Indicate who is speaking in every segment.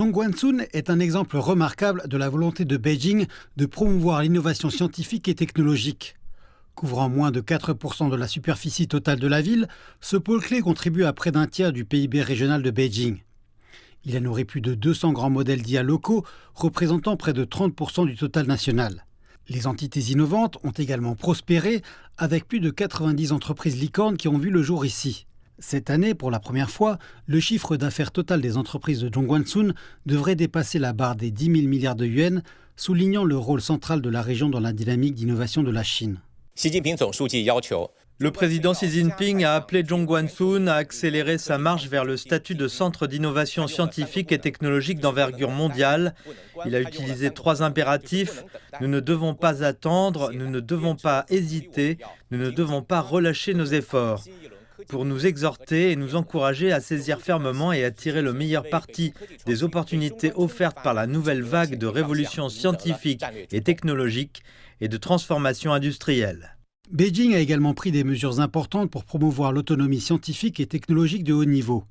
Speaker 1: Dongguan est un exemple remarquable de la volonté de Beijing de promouvoir l'innovation scientifique et technologique. Couvrant moins de 4% de la superficie totale de la ville, ce pôle clé contribue à près d'un tiers du PIB régional de Beijing. Il a nourri plus de 200 grands modèles d'IA locaux, représentant près de 30% du total national. Les entités innovantes ont également prospéré, avec plus de 90 entreprises licornes qui ont vu le jour ici. Cette année, pour la première fois, le chiffre d'affaires total des entreprises de Dongguan devrait dépasser la barre des 10 000 milliards de yuans, soulignant le rôle central de la région dans la dynamique d'innovation de la Chine.
Speaker 2: Le président Xi Jinping a appelé Dongguan à accélérer sa marche vers le statut de centre d'innovation scientifique et technologique d'envergure mondiale. Il a utilisé 3 impératifs. Nous ne devons pas attendre, nous ne devons pas hésiter, nous ne devons pas relâcher nos efforts. Pour nous exhorter et nous encourager à saisir fermement et à tirer le meilleur parti des opportunités offertes par la nouvelle vague de révolution scientifique et technologique et de transformation industrielle.
Speaker 1: Beijing a également pris des mesures importantes pour promouvoir l'autonomie scientifique et technologique de haut niveau.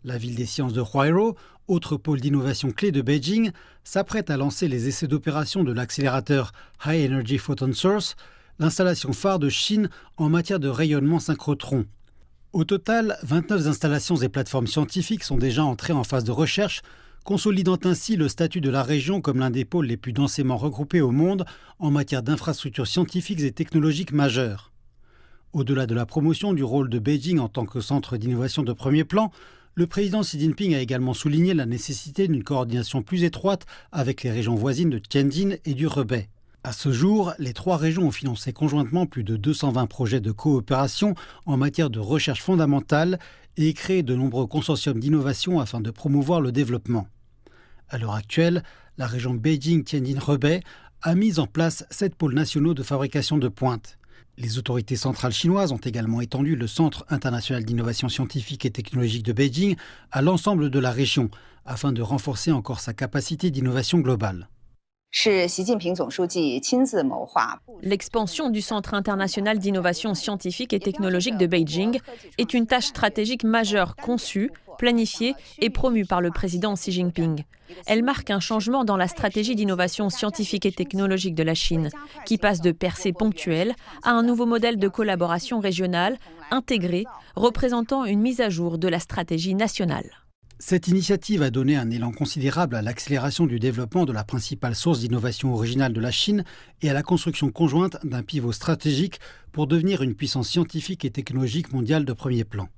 Speaker 1: La ville des sciences de Huairou, autre pôle d'innovation clé de Beijing, s'apprête à lancer les essais d'opération de l'accélérateur High Energy Photon Source, l'installation phare de Chine en matière de rayonnement synchrotron. Au total, 29 installations et plateformes scientifiques sont déjà entrées en phase de recherche, consolidant ainsi le statut de la région comme l'un des pôles les plus densément regroupés au monde en matière d'infrastructures scientifiques et technologiques majeures. Au-delà de la promotion du rôle de Beijing en tant que centre d'innovation de premier plan, le président Xi Jinping a également souligné la nécessité d'une coordination plus étroite avec les régions voisines de Tianjin et du Hebei. À ce jour, les 3 régions ont financé conjointement plus de 220 projets de coopération en matière de recherche fondamentale et créé de nombreux consortiums d'innovation afin de promouvoir le développement. À l'heure actuelle, la région Beijing-Tianjin-Hebei a mis en place 7 pôles nationaux de fabrication de pointe. Les autorités centrales chinoises ont également étendu le Centre international d'innovation scientifique et technologique de Beijing à l'ensemble de la région, afin de renforcer encore sa capacité d'innovation globale.
Speaker 3: L'expansion du Centre international d'innovation scientifique et technologique de Beijing est une tâche stratégique majeure conçue, planifiée et promue par le président Xi Jinping. Elle marque un changement dans la stratégie d'innovation scientifique et technologique de la Chine, qui passe de percées ponctuelles à un nouveau modèle de collaboration régionale, intégrée, représentant une mise à jour de la stratégie nationale.
Speaker 1: Cette initiative a donné un élan considérable à l'accélération du développement de la principale source d'innovation originale de la Chine et à la construction conjointe d'un pivot stratégique pour devenir une puissance scientifique et technologique mondiale de premier plan.